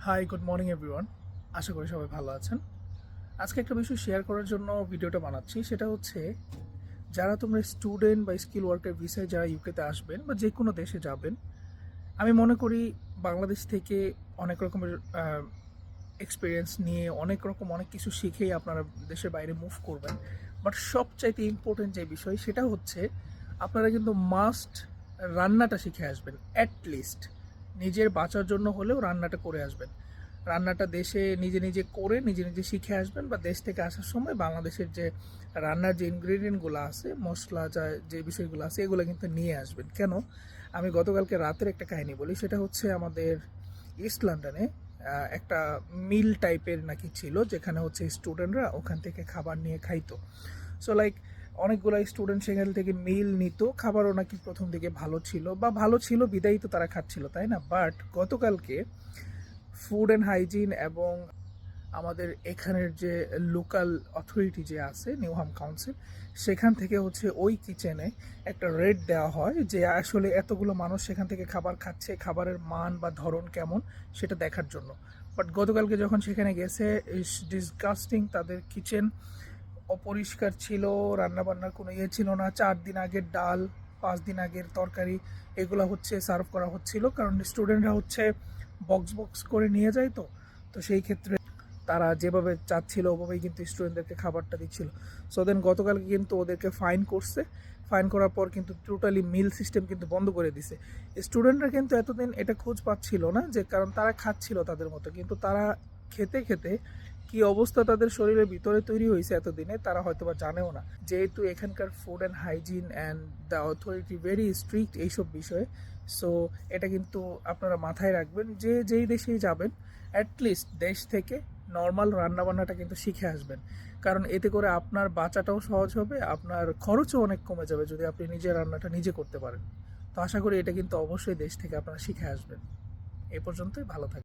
High, good morning everyone. আশা করি সবাই ভালো আছেন। আজকে একটা বিষয় শেয়ার করার জন্য ভিডিওটা বানাচ্ছি। সেটা হচ্ছে, যারা তোমরা স্টুডেন্ট বা স্কিল ওয়ার্কার ভিসায় যারা ইউকেতে আসবেন বা যে কোনো দেশে যাবেন, আমি মনে করি বাংলাদেশ থেকে অনেক রকমের এক্সপিরিয়েন্স নিয়ে অনেক কিছু শিখেই আপনারা দেশের বাইরে মুভ করবেন। বাট সবচাইতে ইম্পর্টেন্ট যে বিষয় সেটা হচ্ছে, আপনারা কিন্তু মাস্ট রান্নাটা শিখে আসবেন। অ্যাটলিস্ট নিজের বাঁচার জন্য হলেও রান্নাটা করে আসবেন। রান্নাটা দেশে নিজে নিজে করে নিজে নিজে শিখে আসবেন, বা দেশ থেকে আসার সময় বাংলাদেশের যে রান্নার যে ইনগ্রিডিয়েন্টগুলো আছে, মশলা যে বিষয়গুলো আছে, এগুলো কিন্তু নিয়ে আসবেন। কেন? আমি গতকালকে রাতের একটা কাহিনী বলি। সেটা হচ্ছে, আমাদের ইস্ট লন্ডনে একটা মিল টাইপের নাকি ছিল, যেখানে হচ্ছে স্টুডেন্টরা ওখান থেকে খাবার নিয়ে খাইতো। সো লাইক, অনেকগুলো স্টুডেন্ট সেখান থেকে মিল নিত, খাবারও নাকি প্রথম দিকে ভালো ছিল, বা ভালো ছিল বিদায়ী তো তারা খাচ্ছিল, তাই না? বাট গতকালকে ফুড অ্যান্ড হাইজিন এবং আমাদের এখানের যে লোকাল অথরিটি যে আছে, নিউহাম কাউন্সিল, সেখান থেকে হচ্ছে ওই কিচেনে একটা রেট দেওয়া হয় যে আসলে এতগুলো মানুষ সেখান থেকে খাবার খাচ্ছে, খাবারের মান বা ধরন কেমন সেটা দেখার জন্য। বাট গতকালকে যখন সেখানে গেছে, ইস ডিসগাস্টিং। তাদের কিচেন অপরিষ্কার ছিল, রান্নাবান্নার কোনো ইয়ে ছিল না। 4 দিন আগের ডাল, 5 দিন আগের তরকারি, এগুলো হচ্ছে সার্ভ করা হচ্ছিল। কারণ স্টুডেন্টরা হচ্ছে বক্স বক্স করে নিয়ে যায়, তো তো সেই ক্ষেত্রে তারা যেভাবে চাচ্ছিল ওভাবেই কিন্তু স্টুডেন্টদেরকে খাবারটা দিচ্ছিল। সো দেন গতকালকে কিন্তু ওদেরকে ফাইন করছে। ফাইন করার পর কিন্তু টোটালি মিল সিস্টেম কিন্তু বন্ধ করে দিছে। স্টুডেন্টরা কিন্তু এতদিন এটা খোঁজ পাচ্ছিল না, যে কারণ তারা খাচ্ছিল তাদের মতো, কিন্তু তারা খেতে খেতে কি অবস্থা তাদের শরীরের ভিতরে তৈরি হয়েছে এতদিনে তারা হয়তো বা জানেও না। যেহেতু এখানকার food and hygiene and the authority very strict এইসব বিষয়ে। সো এটা কিন্তু আপনারা মাথায় রাখবেন যে যেই দেশেই যাবেন, অ্যাটলিস্ট দেশ থেকে নর্মাল রান্নাবান্নাটা কিন্তু শিখে আসবেন। কারণ এতে করে আপনার বাঁচাটাও সহজ হবে, আপনার খরচও অনেক কমে যাবে যদি আপনি নিজের রান্নাটা নিজে করতে পারেন। তো আশা করি এটা কিন্তু অবশ্যই দেশ থেকে আপনারা শিখে আসবেন। এ পর্যন্তই, ভালো থাকবেন।